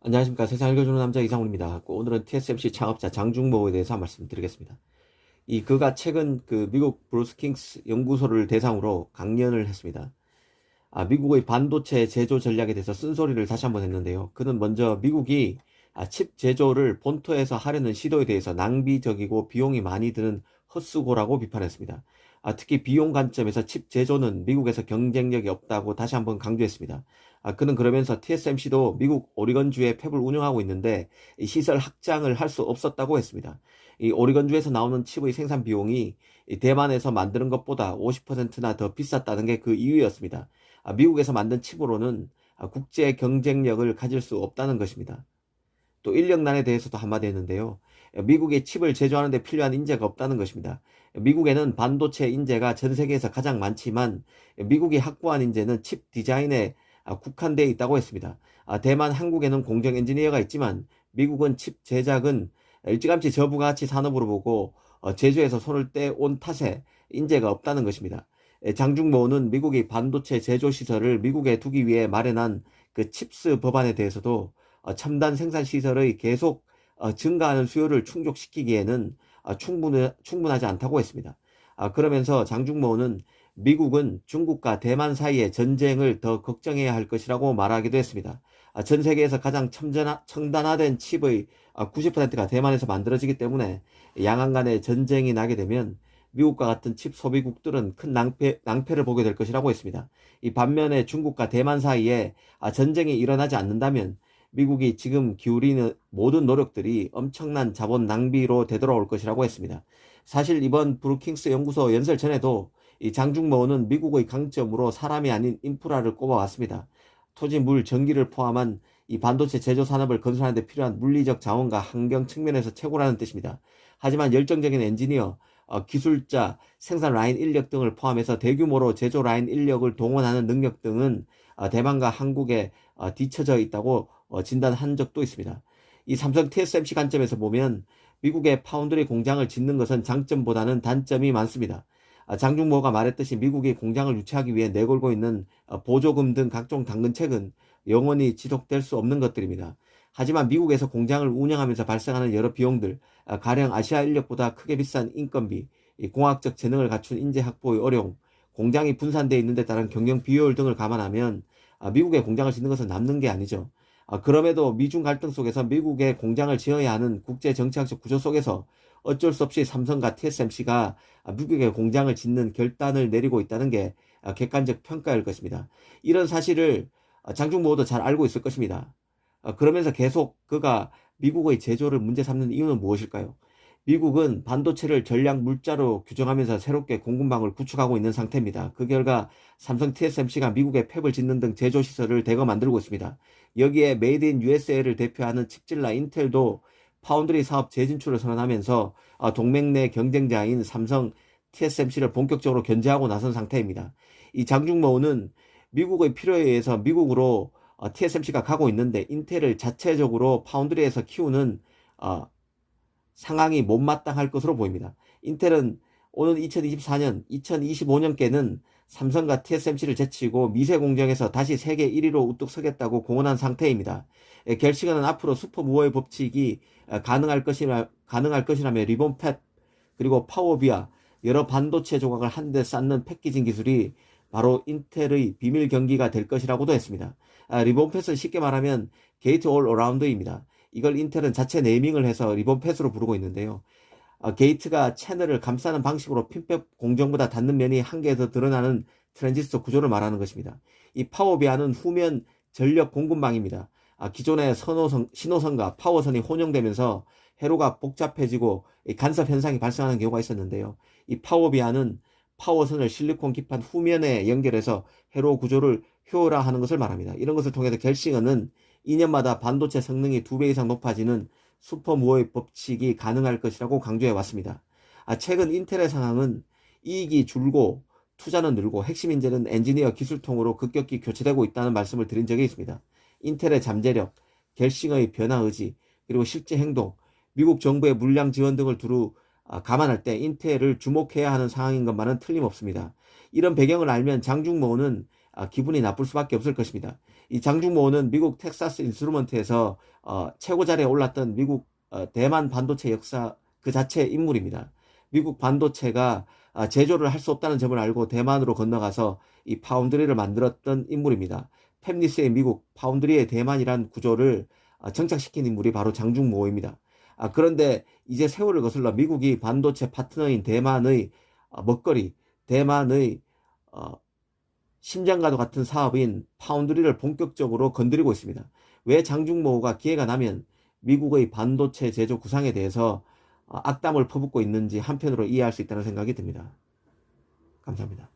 안녕하십니까. 세상 읽어주는 남자 이상훈입니다. 오늘은 TSMC 창업자 장중모에 대해서 말씀드리겠습니다. 그가 최근 미국 브루스킹스 연구소를 대상으로 강연을 했습니다. 미국의 반도체 제조 전략에 대해서 쓴소리를 다시 한번 했는데요. 그는 먼저 미국이 칩 제조를 본토에서 하려는 시도에 대해서 낭비적이고 비용이 많이 드는 헛수고라고 비판했습니다. 특히 비용 관점에서 칩 제조는 미국에서 경쟁력이 없다고 다시 한번 강조했습니다. 그는 그러면서 TSMC도 미국 오리건주에 팹을 운영하고 있는데 이 시설 확장을 할 수 없었다고 했습니다. 이 오리건주에서 나오는 칩의 생산 비용이 이 대만에서 만드는 것보다 50%나 더 비쌌다는 게 그 이유였습니다. 미국에서 만든 칩으로는 국제 경쟁력을 가질 수 없다는 것입니다. 또 인력난에 대해서도 한마디 했는데요. 미국의 칩을 제조하는 데 필요한 인재가 없다는 것입니다. 미국에는 반도체 인재가 전 세계에서 가장 많지만 미국이 확보한 인재는 칩 디자인에 국한되어 있다고 했습니다. 대만, 한국에는 공정 엔지니어가 있지만 미국은 칩 제작은 일찌감치 저부가치 산업으로 보고 제조에서 손을 떼온 탓에 인재가 없다는 것입니다. 장중모는 미국이 반도체 제조 시설을 미국에 두기 위해 마련한 그 칩스 법안에 대해서도 첨단 생산 시설의 계속 증가하는 수요를 충족시키기에는 충분하지 않다고 했습니다. 그러면서 장중모는 미국은 중국과 대만 사이의 전쟁을 더 걱정해야 할 것이라고 말하기도 했습니다. 전 세계에서 가장 첨단화된 칩의 90%가 대만에서 만들어지기 때문에 양안 간의 전쟁이 나게 되면 미국과 같은 칩 소비국들은 큰 낭패를 보게 될 것이라고 했습니다. 이 반면에 중국과 대만 사이에 전쟁이 일어나지 않는다면 미국이 지금 기울이는 모든 노력들이 엄청난 자본 낭비로 되돌아올 것이라고 했습니다. 사실 이번 브루킹스 연구소 연설 전에도 이 장중모는 미국의 강점으로 사람이 아닌 인프라를 꼽아왔습니다. 토지, 물, 전기를 포함한 이 반도체 제조 산업을 건설하는 데 필요한 물리적 자원과 환경 측면에서 최고라는 뜻입니다. 하지만 열정적인 엔지니어, 기술자, 생산 라인 인력 등을 포함해서 대규모로 제조 라인 인력을 동원하는 능력 등은 대만과 한국에 뒤처져 있다고 진단한 적도 있습니다. 이 삼성 TSMC 관점에서 보면 미국의 파운드리 공장을 짓는 것은 장점보다는 단점이 많습니다. 장중모가 말했듯이 미국이 공장을 유치하기 위해 내걸고 있는 보조금 등 각종 당근책은 영원히 지속될 수 없는 것들입니다. 하지만 미국에서 공장을 운영하면서 발생하는 여러 비용들, 가령 아시아 인력보다 크게 비싼 인건비, 공학적 재능을 갖춘 인재 확보의 어려움, 공장이 분산되어 있는 데 따른 경영 비효율 등을 감안하면 미국에 공장을 짓는 것은 남는 게 아니죠. 그럼에도 미중 갈등 속에서 미국에 공장을 지어야 하는 국제 정치학적 구조 속에서 어쩔 수 없이 삼성과 TSMC가 미국에 공장을 짓는 결단을 내리고 있다는 게 객관적 평가일 것입니다. 이런 사실을 장중모도 잘 알고 있을 것입니다. 그러면서 계속 그가 미국의 제조를 문제 삼는 이유는 무엇일까요? 미국은 반도체를 전략 물자로 규정하면서 새롭게 공급망을 구축하고 있는 상태입니다. 그 결과 삼성 TSMC가 미국에 팹을 짓는 등 제조 시설을 대거 만들고 있습니다. 여기에 메이드 인 USA를 대표하는 칩질라 인텔도 파운드리 사업 재진출을 선언하면서 동맹 내 경쟁자인 삼성 TSMC를 본격적으로 견제하고 나선 상태입니다. 이 장중모는 미국의 필요에 의해서 미국으로 TSMC가 가고 있는데 인텔을 자체적으로 파운드리에서 키우는 상황이 못마땅할 것으로 보입니다. 인텔은 오는 2024년, 2025년께는 삼성과 TSMC를 제치고 미세 공정에서 다시 세계 1위로 우뚝 서겠다고 공언한 상태입니다. 결식은 앞으로 슈퍼무어의 법칙이 가능할 것이라며 리본팻 그리고 파워비아 여러 반도체 조각을 한데 쌓는 패키징 기술이 바로 인텔의 비밀 경기가 될 것이라고도 했습니다. 리본팻은 쉽게 말하면 게이트 올 어라운드입니다. 이걸 인텔은 자체 네이밍을 해서 리본팻으로 부르고 있는데요. 게이트가 채널을 감싸는 방식으로 핀백 공정보다 닿는 면이 한 개 더 드러나는 트랜지스터 구조를 말하는 것입니다. 이 파워비아는 후면 전력 공급망입니다. 기존의 신호선과 파워선이 혼용되면서 회로가 복잡해지고 간섭 현상이 발생하는 경우가 있었는데요. 이 파워비아는 파워선을 실리콘 기판 후면에 연결해서 회로 구조를 효율화하는 것을 말합니다. 이런 것을 통해서 결싱은 2년마다 반도체 성능이 2배 이상 높아지는 슈퍼무어의 법칙이 가능할 것이라고 강조해 왔습니다. 최근 인텔의 상황은 이익이 줄고 투자는 늘고 핵심 인재는 엔지니어 기술통으로 급격히 교체되고 있다는 말씀을 드린 적이 있습니다. 인텔의 잠재력, 결싱의 변화 의지, 그리고 실제 행동, 미국 정부의 물량 지원 등을 두루 감안할 때 인텔을 주목해야 하는 상황인 것만은 틀림없습니다. 이런 배경을 알면 장중모는 기분이 나쁠 수밖에 없을 것입니다. 이 장중모는 미국 텍사스 인스트루먼트에서 최고 자리에 올랐던 미국 대만 반도체 역사 그 자체의 인물입니다. 미국 반도체가 제조를 할 수 없다는 점을 알고 대만으로 건너가서 이 파운드리를 만들었던 인물입니다. 팹리스의 미국, 파운드리의 대만이란 구조를 정착시킨 인물이 바로 장중모입니다. 그런데 이제 세월을 거슬러 미국이 반도체 파트너인 대만의 먹거리, 대만의 심장과도 같은 사업인 파운드리를 본격적으로 건드리고 있습니다. 왜 장중모가 기회가 나면 미국의 반도체 제조 구상에 대해서 악담을 퍼붓고 있는지 한편으로 이해할 수 있다는 생각이 듭니다. 감사합니다.